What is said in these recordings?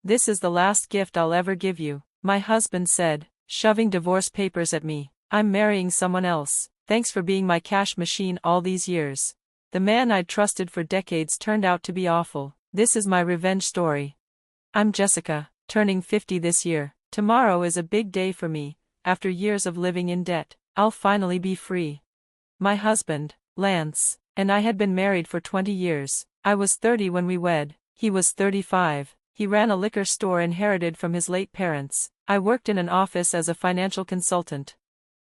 This is the last gift I'll ever give you, my husband said, shoving divorce papers at me. I'm marrying someone else. Thanks for being my cash machine all these years. The man I'd trusted for decades turned out to be awful. This is my revenge story. I'm Jessica, turning 50 this year. Tomorrow is a big day for me. After years of living in debt, I'll finally be free. My husband, Lance, and I had been married for 20 years. I was 30 when we wed. He was 35. He ran a liquor store inherited from his late parents. I worked in an office as a financial consultant.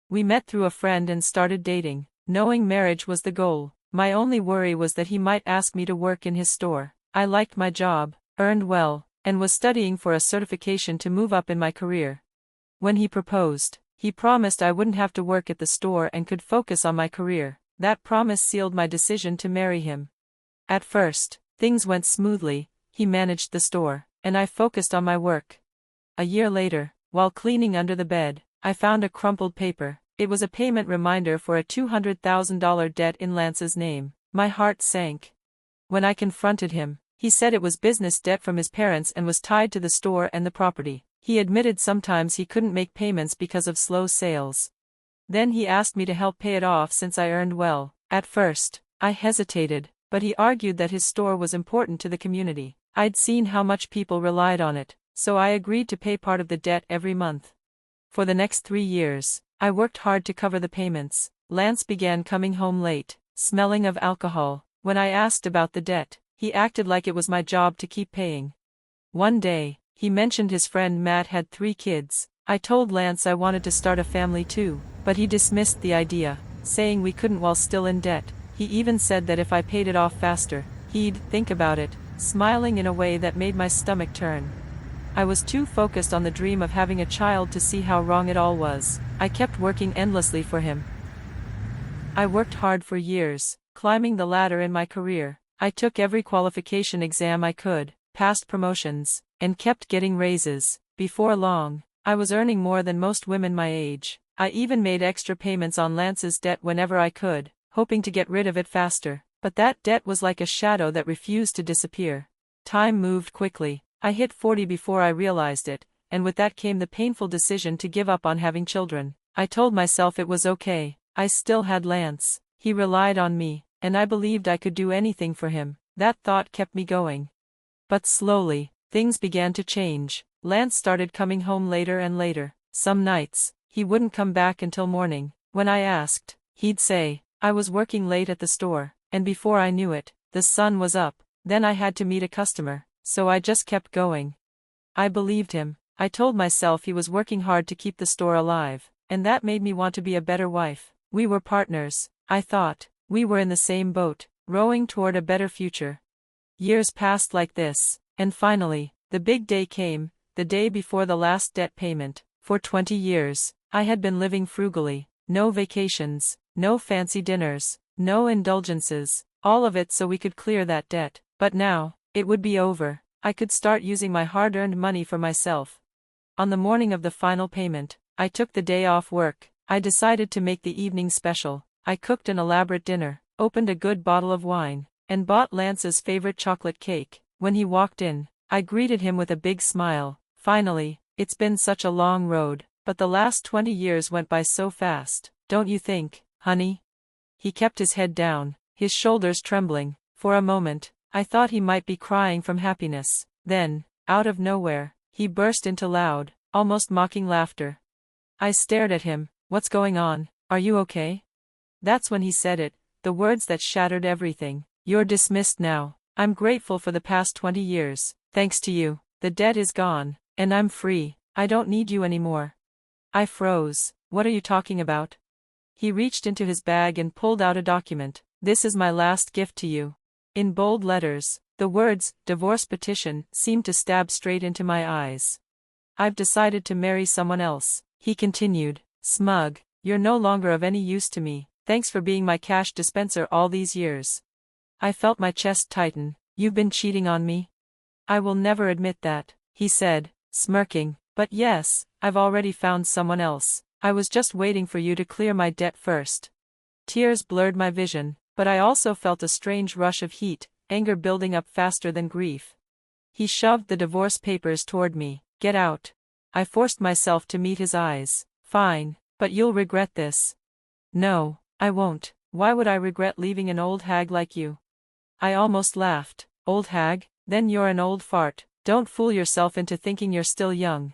We met through a friend and started dating, knowing marriage was the goal. My only worry was that he might ask me to work in his store. I liked my job, earned well, and was studying for a certification to move up in my career. When he proposed, he promised I wouldn't have to work at the store and could focus on my career. That promise sealed my decision to marry him. At first, things went smoothly. He managed the store, and I focused on my work. A year later, while cleaning under the bed, I found a crumpled paper. It was a payment reminder for a $200,000 debt in Lance's name. My heart sank. When I confronted him, he said it was business debt from his parents and was tied to the store and the property. He admitted sometimes he couldn't make payments because of slow sales. Then he asked me to help pay it off since I earned well. At first, I hesitated, but he argued that his store was important to the community. I'd seen how much people relied on it, so I agreed to pay part of the debt every month. For the next 3 years, I worked hard to cover the payments. Lance began coming home late, smelling of alcohol. When I asked about the debt, he acted like it was my job to keep paying. One day, he mentioned his friend Matt had 3 kids. I told Lance I wanted to start a family too, but he dismissed the idea, saying we couldn't while still in debt. He even said that if I paid it off faster, he'd think about it, smiling in a way that made my stomach turn. I was too focused on the dream of having a child to see how wrong it all was. I kept working endlessly for him. I worked hard for years, climbing the ladder in my career. I took every qualification exam I could, passed promotions, and kept getting raises. Before long, I was earning more than most women my age. I even made extra payments on Lance's debt whenever I could, hoping to get rid of it faster. But that debt was like a shadow that refused to disappear. Time moved quickly. I hit 40 before I realized it, and with that came the painful decision to give up on having children. I told myself it was okay. I still had Lance. He relied on me, and I believed I could do anything for him. That thought kept me going. But slowly, things began to change. Lance started coming home later and later. Some nights, he wouldn't come back until morning. When I asked, he'd say, I was working late at the store. And before I knew it, the sun was up. Then I had to meet a customer, so I just kept going. I believed him. I told myself he was working hard to keep the store alive, and that made me want to be a better wife. We were partners, I thought. We were in the same boat, rowing toward a better future. Years passed like this, and finally, the big day came, the day before the last debt payment. For 20 years, I had been living frugally. No vacations, no fancy dinners, no indulgences, all of it so we could clear that debt. But now, it would be over. I could start using my hard-earned money for myself. On the morning of the final payment, I took the day off work. I decided to make the evening special. I cooked an elaborate dinner, opened a good bottle of wine, and bought Lance's favorite chocolate cake. When he walked in, I greeted him with a big smile. Finally, it's been such a long road, but the last 20 years went by so fast, don't you think, honey? He kept his head down, his shoulders trembling. For a moment, I thought he might be crying from happiness. Then, out of nowhere, he burst into loud, almost mocking laughter. I stared at him. What's going on? Are you okay? That's when he said it, the words that shattered everything. You're dismissed now. I'm grateful for the past 20 years. Thanks to you, the debt is gone, and I'm free. I don't need you anymore. I froze. What are you talking about? He reached into his bag and pulled out a document. This is my last gift to you. In bold letters, the words, divorce petition, seemed to stab straight into my eyes. I've decided to marry someone else, he continued, smug. You're no longer of any use to me. Thanks for being my cash dispenser all these years. I felt my chest tighten. You've been cheating on me? I will never admit that, he said, smirking. But yes, I've already found someone else. I was just waiting for you to clear my debt first. Tears blurred my vision, but I also felt a strange rush of heat, anger building up faster than grief. He shoved the divorce papers toward me. Get out. I forced myself to meet his eyes. Fine, but you'll regret this. No, I won't. Why would I regret leaving an old hag like you? I almost laughed. Old hag? Then you're an old fart. Don't fool yourself into thinking you're still young.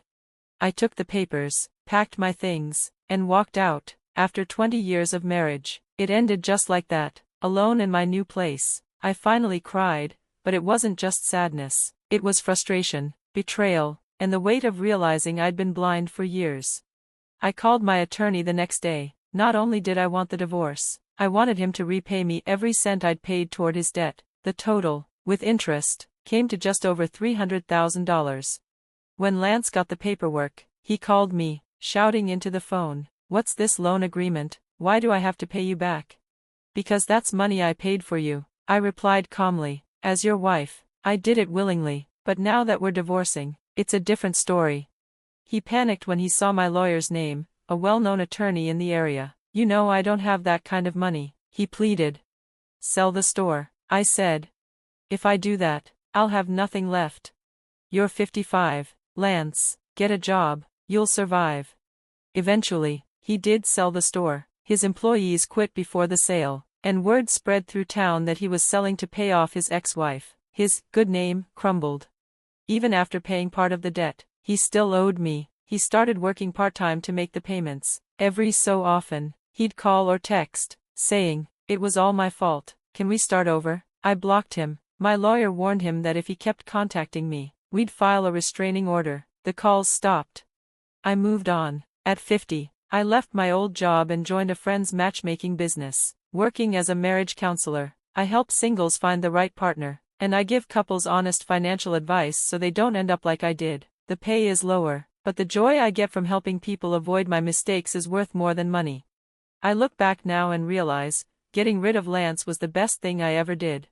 I took the papers, packed my things, and walked out. After 20 years of marriage, it ended just like that, alone in my new place. I finally cried, but it wasn't just sadness. It was frustration, betrayal, and the weight of realizing I'd been blind for years. I called my attorney the next day. Not only did I want the divorce, I wanted him to repay me every cent I'd paid toward his debt. The total, with interest, came to just over $300,000. When Lance got the paperwork, he called me, shouting into the phone, "What's this loan agreement? Why do I have to pay you back?" "Because that's money I paid for you," I replied calmly. "As your wife, I did it willingly, but now that we're divorcing, it's a different story." He panicked when he saw my lawyer's name, a well-known attorney in the area. "You know I don't have that kind of money," he pleaded. "Sell the store," I said. "If I do that, I'll have nothing left." "You're 55, Lance, get a job, you'll survive." Eventually, he did sell the store. His employees quit before the sale, and word spread through town that he was selling to pay off his ex-wife. His good name crumbled. Even after paying part of the debt, he still owed me. He started working part-time to make the payments. Every so often, he'd call or text, saying, "It was all my fault. Can we start over?" I blocked him. My lawyer warned him that if he kept contacting me, we'd file a restraining order. The calls stopped. I moved on. At 50, I left my old job and joined a friend's matchmaking business. Working as a marriage counselor, I help singles find the right partner, and I give couples honest financial advice so they don't end up like I did. The pay is lower, but the joy I get from helping people avoid my mistakes is worth more than money. I look back now and realize, getting rid of Lance was the best thing I ever did.